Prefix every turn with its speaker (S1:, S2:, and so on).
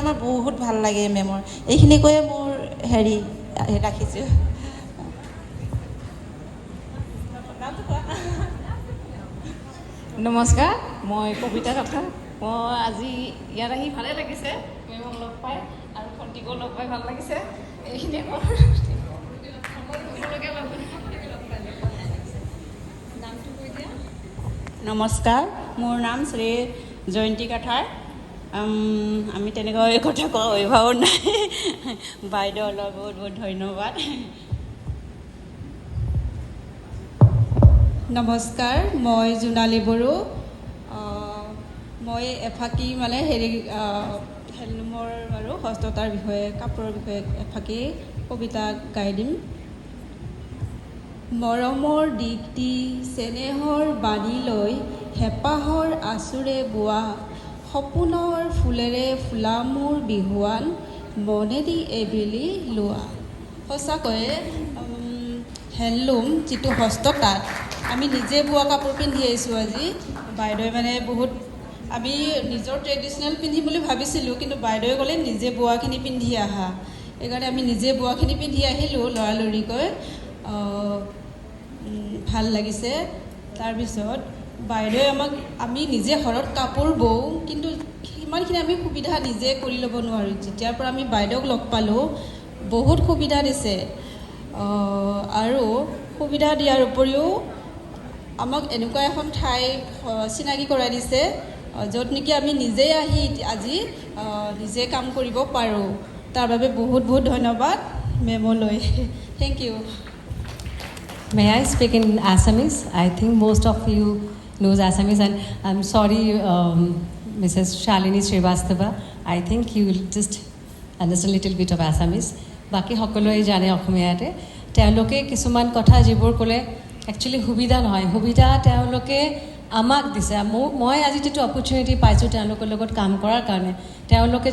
S1: আমাৰ বহুত ভাল লাগে মেমৰ। এইখিনি কৈয়ে মোৰ হেৰি ৰাখিছোঁ।
S2: নমস্কাৰ, মই কবিতা কথা। মই আজি ইয়াত আহি ভালে লাগিছে, মেমক লগ পাই আৰু ভণ্টিকো লগ পাই ভাল লাগিছে। এইখিনিয়ে
S3: নমস্কাৰ, মোৰ নাম শ্ৰী জয়ন্তী কাঠাৰ। আমি তেনেকৈ কথা কোৱা অভ্যাস নাই। বাইদেউলৈ বহুত বহুত ধন্যবাদ।
S4: নমস্কাৰ, মই জোনালী বড়ো। মই এফাকি মানে হেণ্ডলুমৰ আৰু হস্ততাঁৰ বিষয়ে, কাপোৰৰ বিষয়ে এফাকি কবিতা গাই দিম। মৰমৰ দীপ্তি চেনেহৰ বাণী লৈ হেঁপাহৰ আঁচোৰে বোৱা, সপোনৰ ফুলেৰে ফুলা মোৰ বিহুৱান, মনেদি এবেলি লোৱা। সঁচাকৈয়ে হেণ্ডলুম যিটো হস্ততাঁত, আমি নিজে বোৱা কাপোৰ পিন্ধি আহিছোঁ আজি। বাইদেৱে মানে বহুত, আমি নিজৰ ট্ৰেডিশ্যনেল পিন্ধিম বুলি ভাবিছিলোঁ, কিন্তু বাইদেৱে ক'লে নিজে বোৱাখিনি পিন্ধি আহা। সেইকাৰণে আমি নিজে বোৱাখিনি পিন্ধি আহিলোঁ লৰালৰিকৈ। ভাল লাগিছে। তাৰপিছত বাইদেৱে আমি নিজে ঘৰত কাপোৰ বওঁ, কিন্তু সিমানখিনি আমি সুবিধা নিজে কৰি ল'ব নোৱাৰোঁ। যেতিয়াৰ পৰা আমি বাইদেউক লগ পালোঁ, বহুত সুবিধা দিছে। আৰু সুবিধা দিয়াৰ উপৰিও আমাক এনেকুৱা এখন ঠাই চিনাকি কৰাই দিছে, য'ত নেকি আমি নিজেই আহি আজি নিজে কাম কৰিব পাৰোঁ। তাৰ বাবে বহুত বহুত ধন্যবাদ মেমলৈ। Thank you.
S5: May I speak in Assamese? I think most of you knows Assamese, and I'm sorry, Mrs. Shalini Srivastava. I think you will just understand a little bit of Assamese. বাকী সকলোৱে জানে অসমীয়াতে। তেওঁলোকে কিছুমান কথা যিবোৰ ক'লে actually সুবিধা নহয়, সুবিধা তেওঁলোকে আমাক দিছে। মই আজি যিটো অপৰচুনিটি পাইছোঁ তেওঁলোকৰ লগত কাম কৰাৰ কাৰণে, তেওঁলোকে